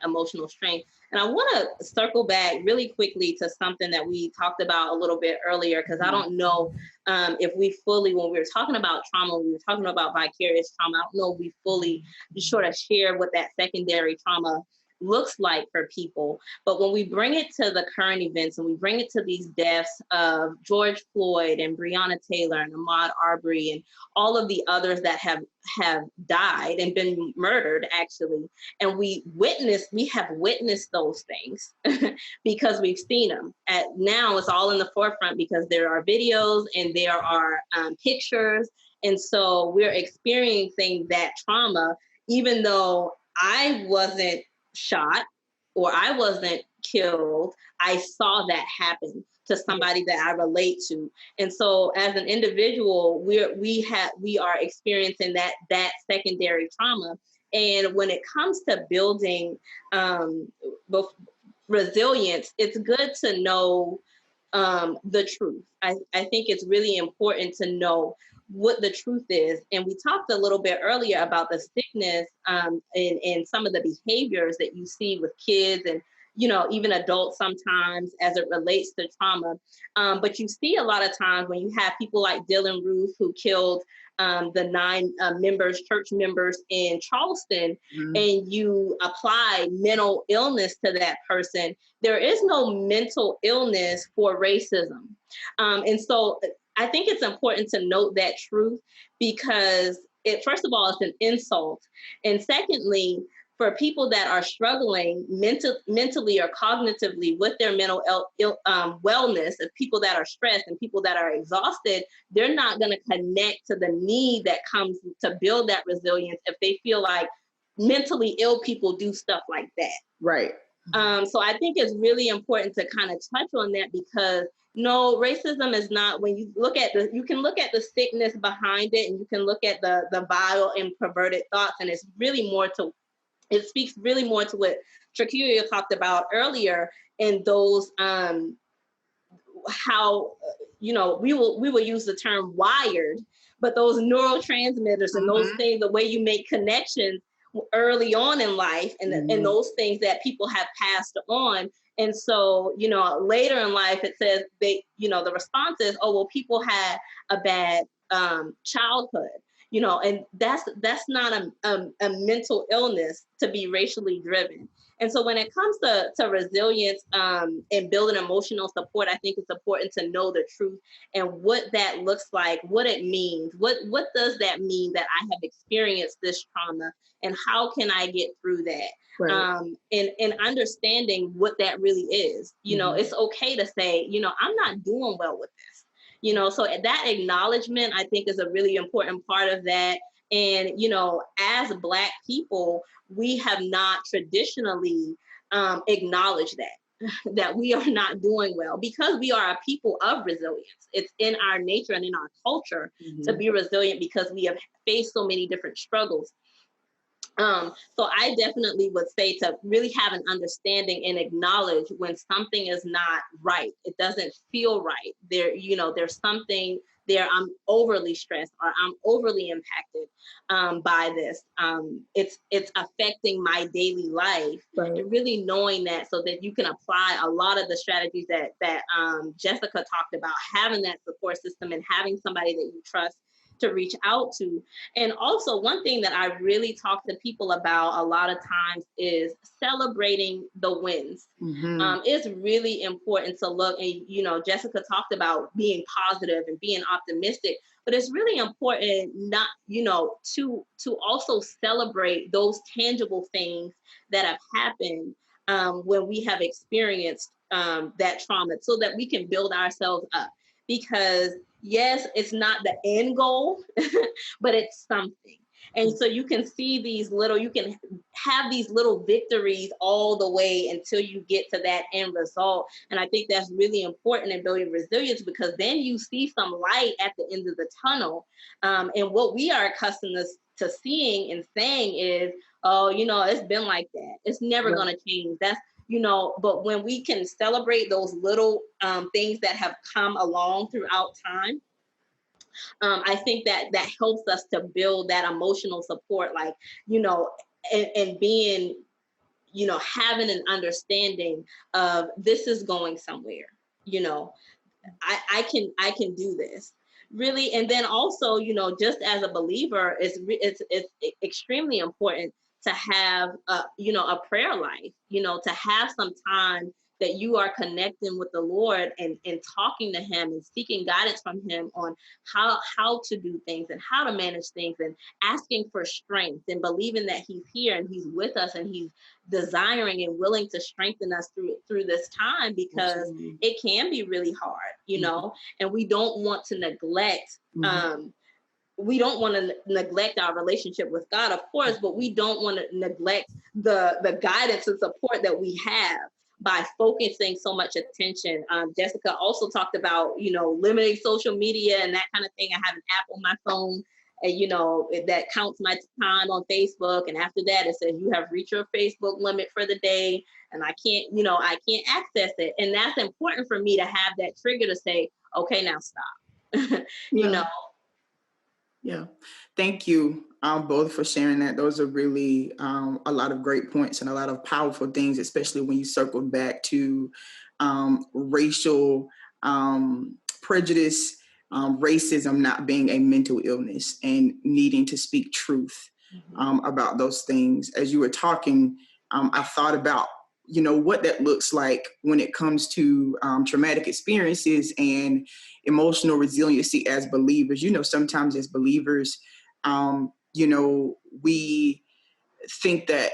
emotional strength. And I want to circle back really quickly to something that we talked about a little bit earlier, because I don't know if we fully, when we were talking about trauma, we were talking about vicarious trauma, I don't know if we fully sort of share what that secondary trauma looks like for people. But when we bring it to the current events and we bring it to these deaths of George Floyd and Breonna Taylor and Ahmaud Arbery and all of the others that have died and been murdered, actually, and we have witnessed those things because we've seen them. Now it's all in the forefront because there are videos and there are pictures. And so we're experiencing that trauma, even though I wasn't shot or I wasn't killed, I saw that happen to somebody that I relate to. And so as an individual, we are experiencing that secondary trauma. And when it comes to building resilience, it's good to know the truth. I think it's really important to know what the truth is. And we talked a little bit earlier about the sickness and some of the behaviors that you see with kids and, you know, even adults sometimes as it relates to trauma. But you see a lot of times when you have people like Dylan Ruth, who killed the 9 church members in Charleston, and you apply mental illness to that person, there is no mental illness for racism. And so I think it's important to note that truth because first of all, it's an insult. And secondly, for people that are struggling mentally or cognitively with their mental wellness, of people that are stressed and people that are exhausted, they're not going to connect to the need that comes to build that resilience if they feel like mentally ill people do stuff like that. Right. So I think it's really important to kind of touch on that because no, racism is not, when you look at you can look at the sickness behind it and you can look at the vile and perverted thoughts, and it's really more to, it speaks really more to what Trekeelia talked about earlier in those, how, you know, we will use the term wired, but those neurotransmitters and those things, the way you make connections early on in life and, and those things that people have passed on. And so, you know, later in life, it says they, you know, the response is, oh, well, people had a bad childhood. You know, and that's not a mental illness to be racially driven. And so when it comes to resilience and building emotional support, I think it's important to know the truth and what that looks like, what it means. What does that mean that I have experienced this trauma and how can I get through that? Right. And understanding what that really is. You know, it's okay to say, you know, I'm not doing well with this. You know, so that acknowledgement, I think, is a really important part of that. And, you know, as Black people, we have not traditionally acknowledged that we are not doing well because we are a people of resilience. It's in our nature and in our culture to be resilient because we have faced so many different struggles. So I definitely would say to really have an understanding and acknowledge when something is not right. It doesn't feel right. There, you know, there's something there. I'm overly stressed or I'm overly impacted by this. It's affecting my daily life. Right. And really knowing that so that you can apply a lot of the strategies that Jessica talked about, having that support system and having somebody that you trust to reach out to. And also one thing that I really talk to people about a lot of times is celebrating the wins. It's really important to look, and you know, Jessica talked about being positive and being optimistic, but it's really important not, you know, to also celebrate those tangible things that have happened when we have experienced that trauma so that we can build ourselves up. Because yes, it's not the end goal, but it's something. And so you can see you can have these little victories all the way until you get to that end result. And I think that's really important in building resilience because then you see some light at the end of the tunnel. And what we are accustomed to seeing and saying is, oh, you know, it's been like that. It's never going to change. That's, you know, but when we can celebrate those little things that have come along throughout time, I think that helps us to build that emotional support, like, you know, and being, you know, having an understanding of this is going somewhere, you know, I can do this. Really. And then also, you know, just as a believer, it's extremely important to have a prayer life, to have some time that you are connecting with the Lord and talking to him and seeking guidance from him on how to do things and how to manage things, and asking for strength and believing that he's here and he's with us and he's desiring and willing to strengthen us through this time, because Absolutely. it can be really hard, and we don't want to neglect we don't want to neglect our relationship with God, of course, but we don't want to neglect the guidance and support that we have by focusing so much attention. Jessica also talked about, limiting social media and that kind of thing. I have an app on my phone, and, that counts my time on Facebook. And after that, it says you have reached your Facebook limit for the day, and I can't access it. And that's important for me to have that trigger to say, okay, now stop. Yeah. Yeah. Thank you both for sharing that. Those are really a lot of great points and a lot of powerful things, especially when you circle back to racial prejudice, racism not being a mental illness, and needing to speak truth about those things. As you were talking, I thought about what that looks like when it comes to traumatic experiences and emotional resiliency as believers. Sometimes as believers, we think that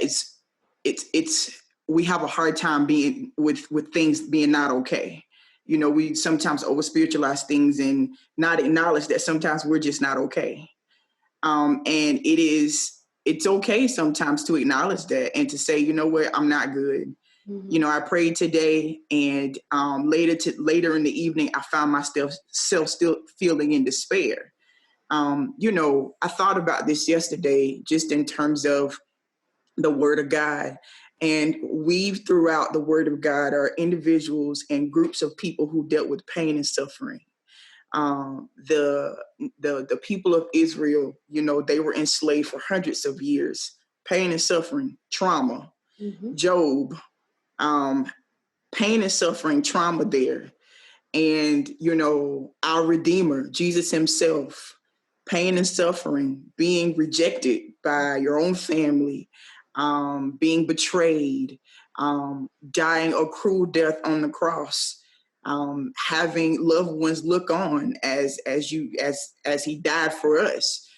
it's we have a hard time being with things being not okay. We sometimes over spiritualize things and not acknowledge that sometimes we're just not okay. And it's okay sometimes to acknowledge that and to say, you know what, I'm not good. I prayed today, and later in the evening, I found myself still feeling in despair. I thought about this yesterday, just in terms of the Word of God, and weave throughout the Word of God are individuals and groups of people who dealt with pain and suffering. The people of Israel, they were enslaved for hundreds of years. Pain and suffering, trauma. Job. Pain and suffering, trauma there. And, our Redeemer, Jesus himself, pain and suffering, being rejected by your own family, being betrayed, dying a cruel death on the cross, having loved ones look on as he died for us.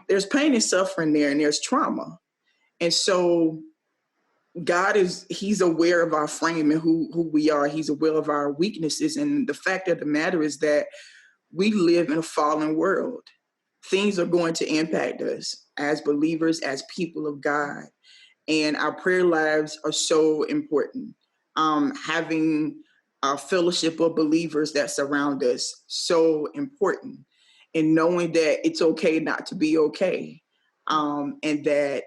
There's pain and suffering there, and there's trauma. And so God he's aware of our frame and who we are. He's aware of our weaknesses. And the fact of the matter is that we live in a fallen world. Things are going to impact us as believers, as people of God. And our prayer lives are so important. Having a fellowship of believers that surround us, so important. And knowing that it's okay not to be okay. And that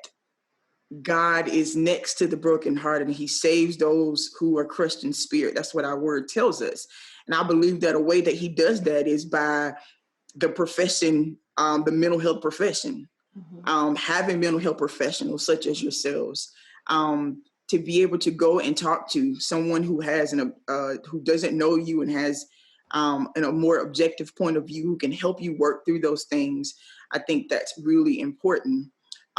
God is next to the brokenhearted, and he saves those who are crushed in spirit. That's what our word tells us. And I believe that a way that he does that is by the profession, the mental health profession, having mental health professionals such as yourselves, to be able to go and talk to someone who has who doesn't know you and has in a more objective point of view, who can help you work through those things. I think that's really important.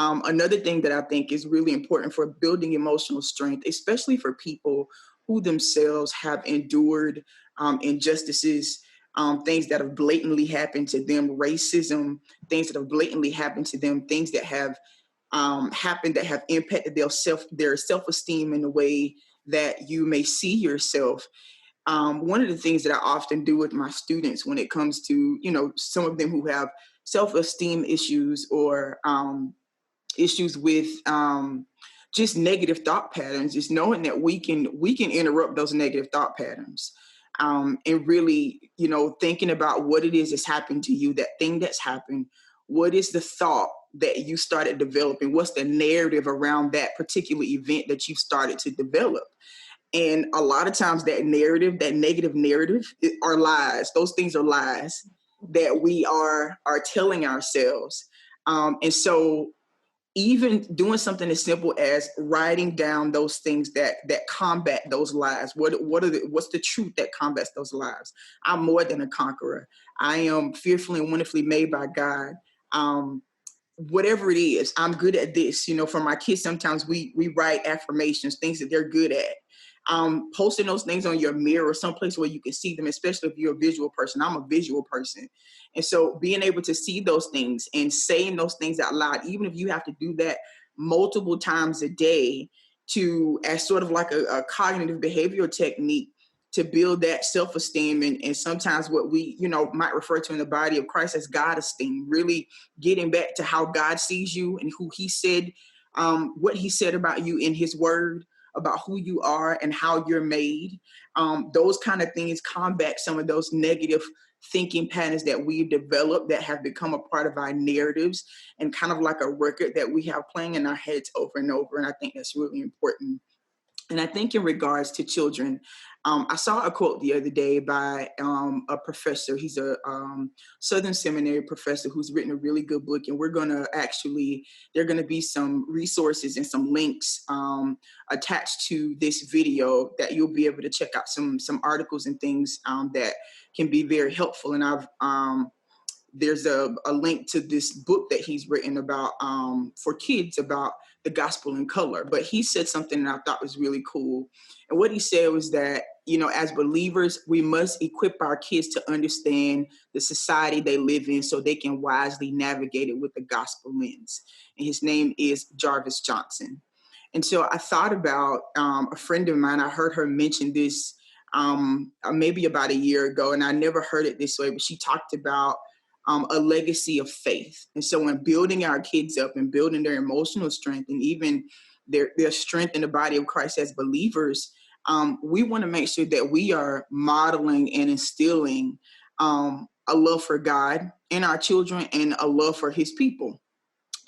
Another thing that I think is really important for building emotional strength, especially for people who themselves have endured injustices, things that have blatantly happened to them, racism, things that have blatantly happened to them, things that have happened that have impacted their self-esteem in a way that you may see yourself. One of the things that I often do with my students when it comes to, some of them who have self-esteem issues or issues with just negative thought patterns, is knowing that we can interrupt those negative thought patterns, and really, thinking about what it is that's happened to you, that thing that's happened. What is the thought that you started developing? What's the narrative around that particular event that you started to develop? And a lot of times that narrative, that negative narrative, are lies. Those things are lies that we are telling ourselves. And so even doing something as simple as writing down those things that combat those lies. What's the truth that combats those lies? I'm more than a conqueror. I am fearfully and wonderfully made by God. whatever it is, I'm good at this. For my kids, sometimes we write affirmations, things that they're good at. Posting those things on your mirror or someplace where you can see them, especially if you're a visual person. I'm a visual person. And so being able to see those things and saying those things out loud, even if you have to do that multiple times a day as sort of like a cognitive behavioral technique to build that self-esteem and sometimes what we, might refer to in the body of Christ as God esteem, really getting back to how God sees you and who he said, what he said about you in his word, about who you are and how you're made. Those kind of things combat some of those negative thinking patterns that we've developed that have become a part of our narratives and kind of like a record that we have playing in our heads over and over. And I think that's really important. And I think in regards to children, I saw a quote the other day by a professor. He's a Southern Seminary professor who's written a really good book. And there are going to be some resources and some links attached to this video that you'll be able to check out some articles and things that can be very helpful. And there's a link to this book that he's written about for kids about the gospel in color. But he said something that I thought was really cool. And what he said was that, as believers, we must equip our kids to understand the society they live in so they can wisely navigate it with the gospel lens. And his name is Jarvis Johnson. And so I thought about a friend of mine. I heard her mention this maybe about a year ago, and I never heard it this way, but she talked about a legacy of faith. And so when building our kids up and building their emotional strength and even their strength in the body of Christ as believers, we want to make sure that we are modeling and instilling a love for God in our children and a love for his people.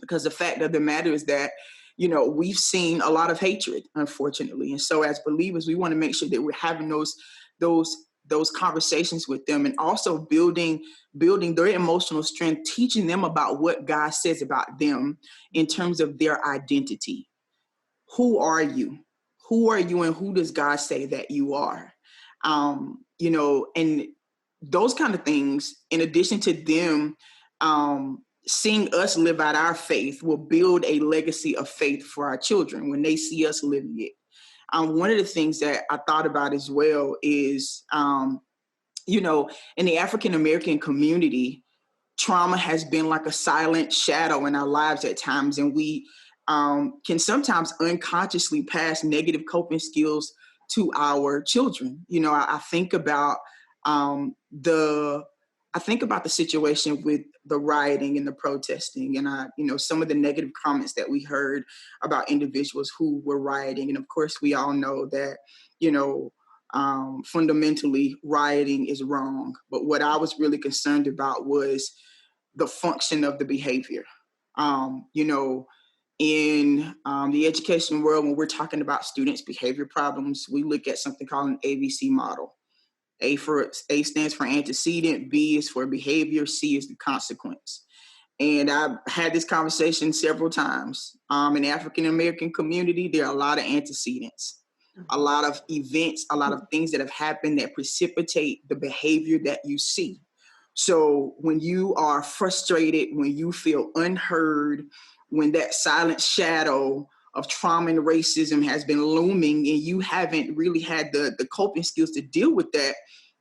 Because the fact of the matter is that, we've seen a lot of hatred, unfortunately. And so as believers, we want to make sure that we're having those conversations with them and also building their emotional strength, teaching them about what God says about them in terms of their identity. Who are you? Who are you and who does God say that you are? And those kind of things, in addition to them seeing us live out our faith, will build a legacy of faith for our children when they see us living it. One of the things that I thought about as well is, in the African-American community, trauma has been like a silent shadow in our lives at times. And we can sometimes unconsciously pass negative coping skills to our children. I think about the situation with the rioting and the protesting and, some of the negative comments that we heard about individuals who were rioting. And of course, we all know that, fundamentally rioting is wrong. But what I was really concerned about was the function of the behavior. In the education world, when we're talking about students' behavior problems, we look at something called an ABC model. A stands for antecedent, B is for behavior, C is the consequence. And I've had this conversation several times. In the African-American community, there are a lot of antecedents, a lot of events, a lot of things that have happened that precipitate the behavior that you see. So when you are frustrated, when you feel unheard, when that silent shadow of trauma and racism has been looming and you haven't really had the coping skills to deal with that,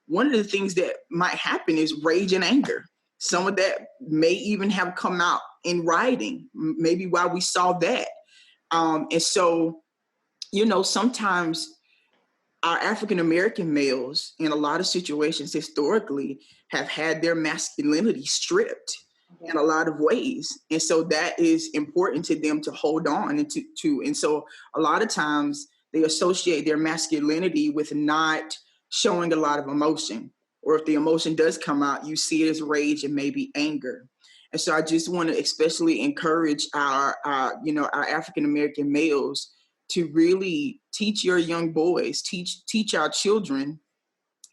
one of the things that might happen is rage and anger. Some of that may even have come out in writing, maybe while we saw that. And so, sometimes our African-American males in a lot of situations historically have had their masculinity stripped in a lot of ways. And so that is important to them to hold on and so a lot of times they associate their masculinity with not showing a lot of emotion, or if the emotion does come out, you see it as rage and maybe anger. And so I just want to especially encourage our African-American males to really teach your young boys, teach our children,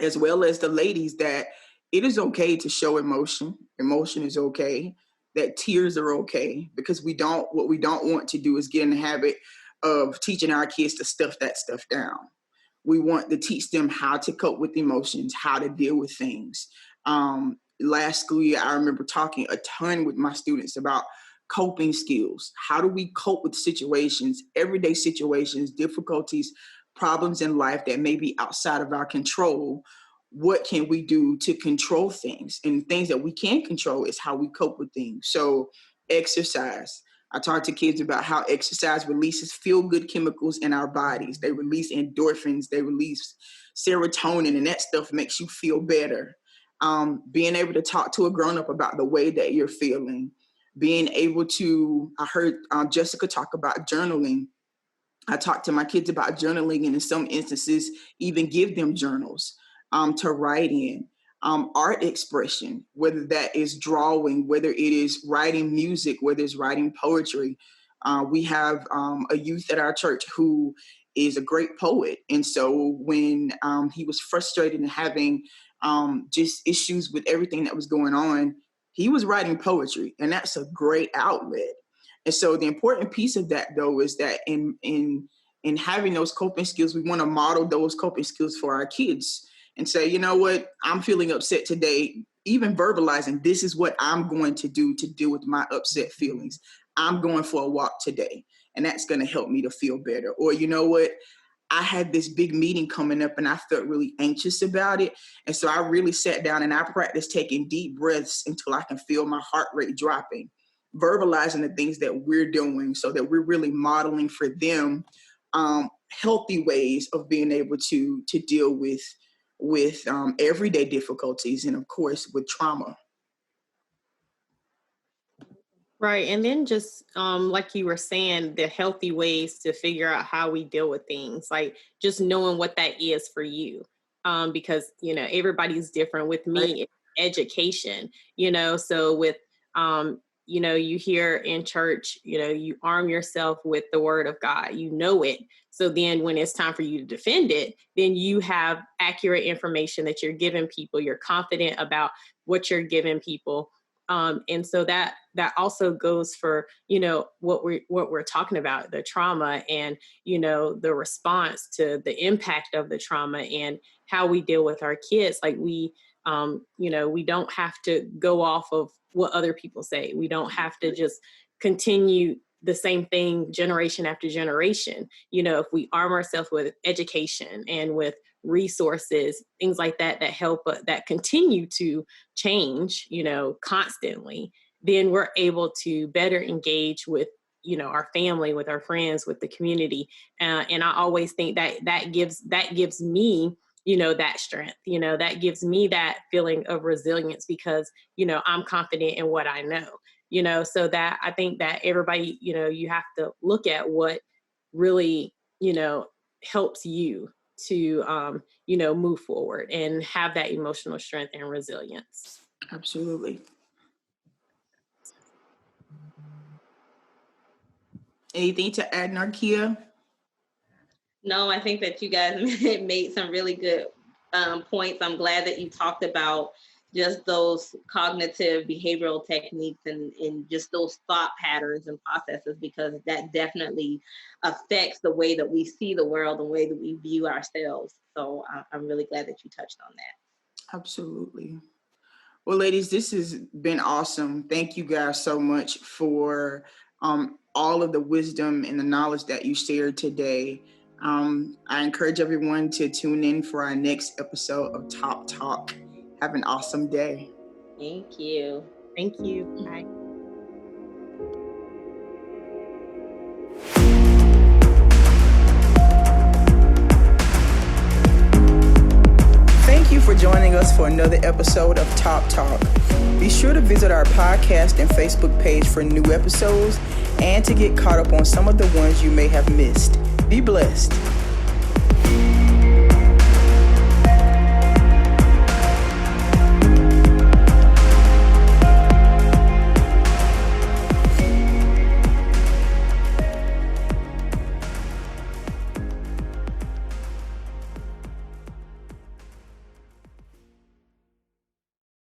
as well as the ladies, that it is okay to show emotion. Emotion is okay. That tears are okay, because what we don't want to do is get in the habit of teaching our kids to stuff that stuff down. We want to teach them how to cope with emotions, how to deal with things. Last school year, I remember talking a ton with my students about coping skills. How do we cope with situations, everyday situations, difficulties, problems in life that may be outside of our control? What can we do to control things? And things that we can control is how we cope with things. So exercise. I talk to kids about how exercise releases feel-good chemicals in our bodies. They release endorphins, they release serotonin, and that stuff makes you feel better. Being able to talk to a grown-up about the way that you're feeling. Being able to, I heard Jessica talk about journaling. I talk to my kids about journaling, and in some instances, even give them journals to write in. Art expression, whether that is drawing, whether it is writing music, whether it's writing poetry. We have a youth at our church who is a great poet. And so when he was frustrated and having just issues with everything that was going on, he was writing poetry, and that's a great outlet. And so the important piece of that, though, is that in having those coping skills, we want to model those coping skills for our kids and say, you know what, I'm feeling upset today. Even verbalizing, this is what I'm going to do to deal with my upset feelings. I'm going for a walk today, and that's going to help me to feel better. Or, you know what, I had this big meeting coming up and I felt really anxious about it. And so I really sat down and I practiced taking deep breaths until I can feel my heart rate dropping, verbalizing the things that we're doing so that we're really modeling for them healthy ways of being able to deal with everyday difficulties and, of course, with trauma. Right. And then just like you were saying, the healthy ways to figure out how we deal with things, like just knowing what that is for you. Because, you know, everybody's different. With me, it's education, you know, so with, you know, you hear in church, you know, you arm yourself with the word of God, you know it. So then when it's time for you to defend it, then you have accurate information that you're giving people. You're confident about what you're giving people. And so that also goes for, you know, what we're talking about, the trauma and, you know, the response to the impact of the trauma and how we deal with our kids. Like we, you know, we don't have to go off of what other people say. We don't have to just continue the same thing generation after generation. You know, if we arm ourselves with education and with resources, things like that, that help, that continue to change, you know, constantly, then we're able to better engage with, you know, our family, with our friends, with the community. And I always think that gives me, you know, that strength, you know, that gives me that feeling of resilience because, you know, I'm confident in what I know, you know, so that I think that everybody, you know, you have to look at what really, you know, helps you to, you know, move forward and have that emotional strength and resilience. Absolutely. Anything to add, Narkeya? No, I think that you guys made some really good points. I'm glad that you talked about just those cognitive behavioral techniques and just those thought patterns and processes, because that definitely affects the way that we see the world, the way that we view ourselves. So I'm really glad that you touched on that. Absolutely. Well, ladies, this has been awesome. Thank you guys so much for all of the wisdom and the knowledge that you shared today. I encourage everyone to tune in for our next episode of Top Talk. Have an awesome day. Thank you. Thank you. Bye. Thank you for joining us for another episode of Top Talk. Be sure to visit our podcast and Facebook page for new episodes and to get caught up on some of the ones you may have missed. Be blessed.